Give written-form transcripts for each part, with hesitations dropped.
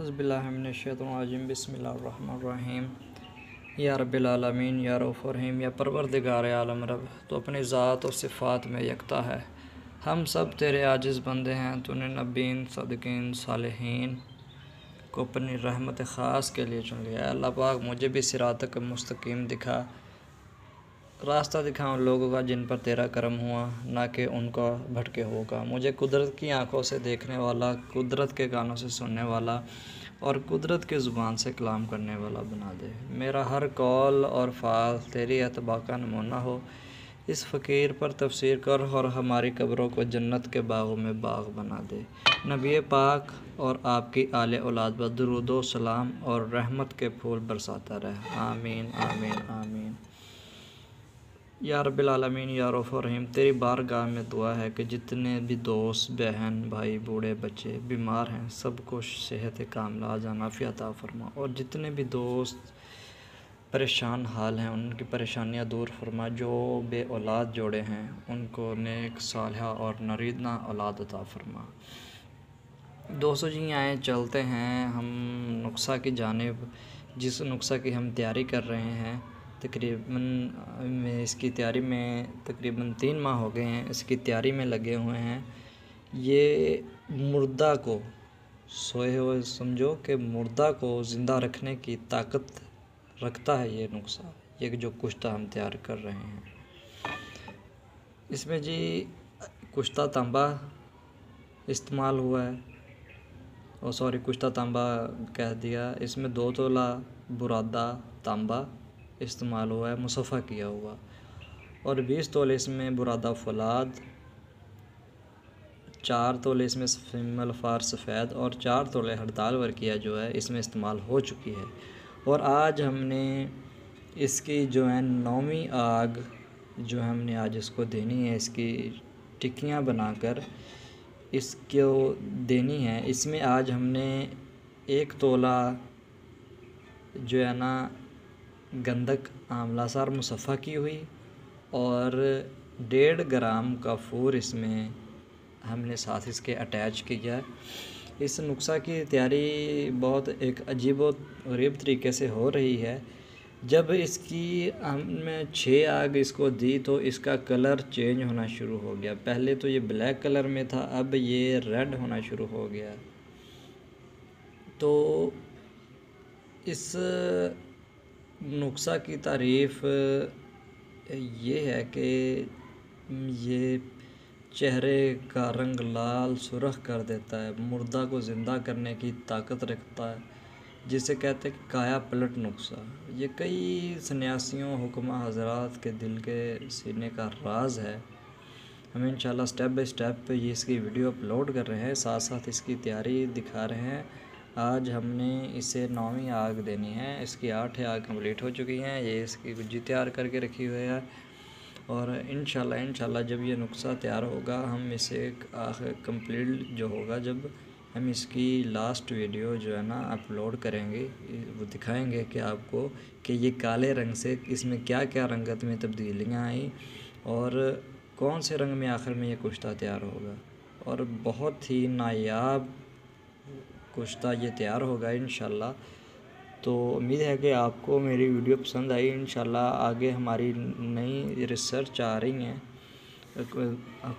औज़ुबिल्लाहिमिनश्शैतानिर्रजीम बिस्मिल्लाहिर्रहमानिर्रहीम। या रब्बिल आलमीन या रऊफ़ुर रहीम, या परवरदिगार आलम रब, तो अपनी ज़ात और सिफ़ात में यकता है। हम सब तेरे आजिज़ बंदे हैं। तूने नबीन, सदीक़ीन, सालिहीन को अपनी रहमत ख़ास के लिए चुन लिया। अल्लाह पाक मुझे भी सिरातक मुस्तकीम दिखा, रास्ता दिखा उन लोगों का जिन पर तेरा करम हुआ, ना कि उनका भटके होगा। मुझे कुदरत की आँखों से देखने वाला, कुदरत के कानों से सुनने वाला और कुदरत की ज़ुबान से कलाम करने वाला बना दे। मेरा हर कौल और फ़ाल तेरी अतबा का नमूना हो। इस फ़कीर पर तफसीर कर और हमारी कब्रों को जन्नत के बागों में बाग बना दे। नबी पाक और आपकी आले औलाद पर दुरूद व सलाम और रहमत के फूल बरसाता रहे। आमीन आमीन आमीन। या रब्बिल आलमीन या रऊफ़ुर रहीम, तेरी बारगाह में दुआ है कि जितने भी दोस्त, बहन, भाई, बूढ़े, बच्चे बीमार हैं, सबको सेहत कामिला जानाफ़ी अता फ़रमा, और जितने भी दोस्त परेशान हाल हैं उनकी परेशानियां दूर फरमा। जो बे औलाद जोड़े हैं उनको नेक, सालिहा और नरीदना औलाद अता फ़रमा। दोस्तों जी, आए चलते हैं हम नुस्ख़ा की जानिब, जिस नुस्ख़ा की हम तैयारी कर रहे हैं। तकरीबन इसकी तैयारी में तकरीबन 3 माह हो गए हैं, इसकी तैयारी में लगे हुए हैं। ये मुर्दा को, सोए हुए समझो कि मुर्दा को ज़िंदा रखने की ताकत रखता है ये नुस्ख़ा, ये जो कुश्ता हम तैयार कर रहे हैं। इसमें जी कुश्ता तांबा इस्तेमाल हुआ है, और सॉरी कुश्ता तांबा कह दिया। इसमें 2 तोला बुरादा तांबा इस्तेमाल हुआ है, मुसफ़ा किया हुआ, और 20 तोले इसमें बुरादा फ़ौलाद, 4 तोले इसमें फिमल फार सफ़ेद, और 4 तोले हड़ताल वर्किया जो है इसमें इस्तेमाल हो चुकी है। और आज हमने इसकी जो है 9वीं आग जो हमने आज इसको देनी है, इसकी टिक्कियाँ बनाकर इसको देनी है। इसमें आज हमने 1 तोला जो है ना गंधक आंवला सार मुसफ़ा की हुई, और 1.5 ग्राम का फूर इसमें हमने साथ इसके अटैच किया है। इस नुस्ख़ा की तैयारी बहुत एक अजीब व गरीब तरीके से हो रही है। जब इसकी हमने 6 आग इसको दी तो इसका कलर चेंज होना शुरू हो गया। पहले तो ये ब्लैक कलर में था, अब ये रेड होना शुरू हो गया। तो इस नुस्ख़ा की तारीफ़ ये है कि ये चेहरे का रंग लाल सुर्ख़ कर देता है, मुर्दा को ज़िंदा करने की ताकत रखता है, जिसे कहते हैं कि काया पलट नुस्ख़ा। ये कई सन्यासियों, हुक्मा हज़रात के दिल के सीने का राज है। हम इंशाल्लाह स्टेप बाय स्टेप ये इसकी वीडियो अपलोड कर रहे हैं, साथ साथ इसकी तैयारी दिखा रहे हैं। आज हमने इसे 9वीं आग देनी है, इसकी 8 आग कंप्लीट हो चुकी हैं। ये इसकी गुज्जी तैयार करके रखी हुई है, और इंशाल्लाह जब ये नुस्ख़ा तैयार होगा हम इसे आखिर कंप्लीट जो होगा, जब हम इसकी लास्ट वीडियो जो है ना अपलोड करेंगे, वो दिखाएंगे कि आपको कि ये काले रंग से इसमें क्या क्या रंगत में तब्दीलियाँ आई, और कौन से रंग में आखिर में ये कुश्ता तैयार होगा। और बहुत ही नायाब कुश्ता ये तैयार होगा इंशाल्लाह। तो उम्मीद है कि आपको मेरी वीडियो पसंद आई। इंशाल्लाह आगे हमारी नई रिसर्च आ रही हैं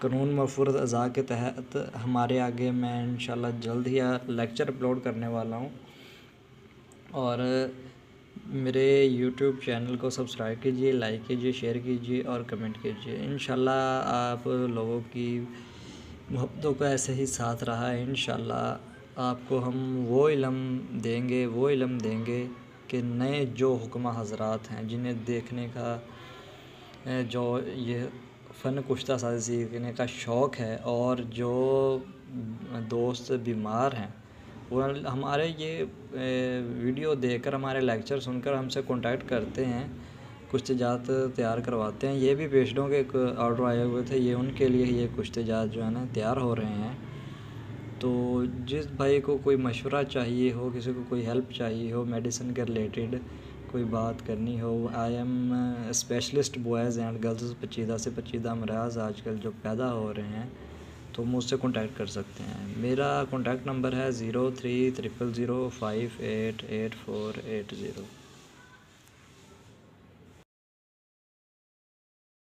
कानून मफ़रूज़ अज़ा के तहत। हमारे आगे मैं इंशाल्लाह जल्द ही लेक्चर अपलोड करने वाला हूँ, और मेरे यूट्यूब चैनल को सब्सक्राइब कीजिए, लाइक कीजिए, शेयर कीजिए और कमेंट कीजिए। इंशाल्लाह आप लोगों की मोहब्बतों का ऐसे ही साथ रहा है। इंशाल्लाह आपको हम वो इल्म देंगे कि नए जो हुक्मा हज़रात हैं, जिन्हें देखने का जो ये फ़न कुश्ता साज़ी सीखने का शौक़ है, और जो दोस्त बीमार हैं वो हमारे ये वीडियो देखकर, हमारे लेक्चर सुनकर हमसे कांटेक्ट करते हैं, कुश्तेजात तैयार करवाते हैं। ये भी पेशेंटों के एक ऑर्डर आए हुए थे, ये उनके लिए ये कुश्तेजात जो है ना तैयार हो रहे हैं। तो जिस भाई को कोई मशवरा चाहिए हो, किसी को कोई हेल्प चाहिए हो, मेडिसिन के रिलेटेड कोई बात करनी हो, I am specialist boys and girls. पेचीदा से पेचीदा अमराज आजकल जो पैदा हो रहे हैं, तो मुझसे कॉन्टैक्ट कर सकते हैं। मेरा कॉन्टैक्ट नंबर है 030005888480।